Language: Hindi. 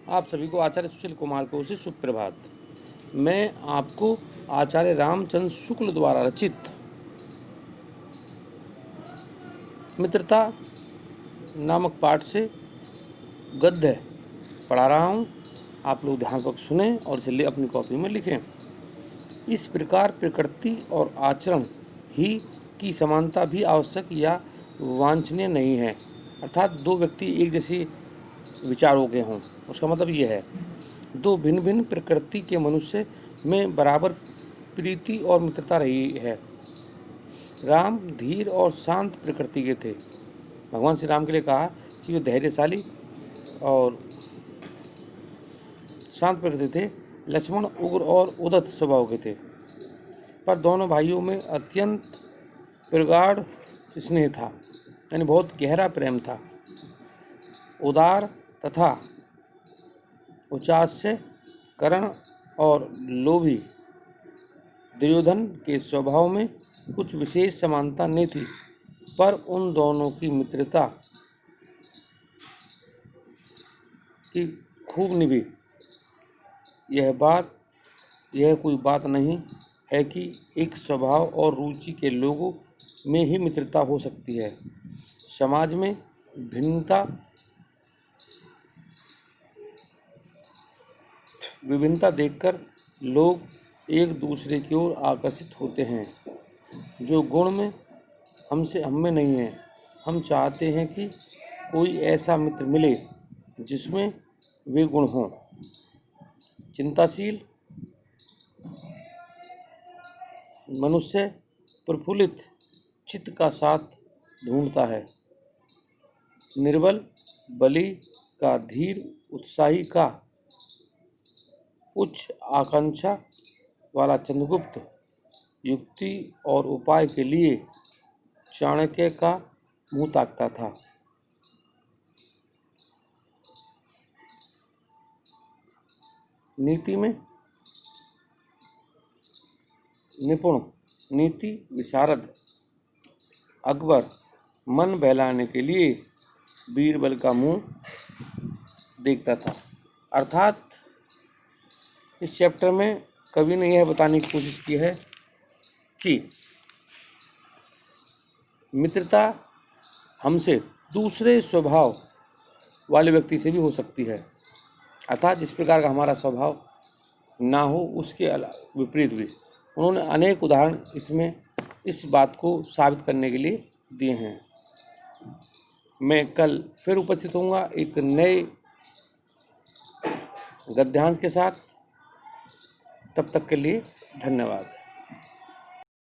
आप सभी को आचार्य सुशील कुमार को से सुप्रभात। मैं आपको आचार्य रामचंद्र शुक्ल द्वारा रचित मित्रता नामक पाठ से गद्य पढ़ा रहा हूँ। आप लोग ध्यानपूर्वक सुने और इसे अपनी कॉपी में लिखें। इस प्रकार प्रकृति और आचरण ही की समानता भी आवश्यक या वांछनीय नहीं है, अर्थात दो व्यक्ति एक जैसे विचारों के हों। उसका मतलब यह है, दो भिन्न भिन्न प्रकृति के मनुष्य में बराबर प्रीति और मित्रता रही है। राम धीर और शांत प्रकृति के थे। भगवान श्री राम के लिए कहा कि वे धैर्यशाली और शांत प्रकृति थे। लक्ष्मण उग्र और उद्धत स्वभाव के थे, पर दोनों भाइयों में अत्यंत प्रगाढ़ स्नेह था, यानी बहुत गहरा प्रेम था। उदार तथा उचास्य कर्ण और लोभी दुर्योधन के स्वभाव में कुछ विशेष समानता नहीं थी, पर उन दोनों की मित्रता की खूब निभी। यह कोई बात नहीं है कि एक स्वभाव और रुचि के लोगों में ही मित्रता हो सकती है। समाज में विभिन्नता देखकर लोग एक दूसरे की ओर आकर्षित होते हैं। जो गुण में हम में नहीं है, हम चाहते हैं कि कोई ऐसा मित्र मिले जिसमें वे गुण हों। चिंताशील मनुष्य प्रफुल्लित चित्त का साथ ढूंढता है। निर्बल बलि का धीर उत्साही का उच्च आकांक्षा वाला चंद्रगुप्त युक्ति और उपाय के लिए चाणक्य का मुंह ताकता था। नीति में निपुण नीति विशारद अकबर मन बहलाने के लिए बीरबल का मुंह देखता था। अर्थात इस चैप्टर में कवि ने यह बताने की कोशिश की है कि मित्रता हमसे दूसरे स्वभाव वाले व्यक्ति से भी हो सकती है, अर्थात जिस प्रकार का हमारा स्वभाव ना हो उसके विपरीत भी। उन्होंने अनेक उदाहरण इसमें इस बात को साबित करने के लिए दिए हैं। मैं कल फिर उपस्थित होऊंगा एक नए गद्यांश के साथ। तब तक के लिए धन्यवाद।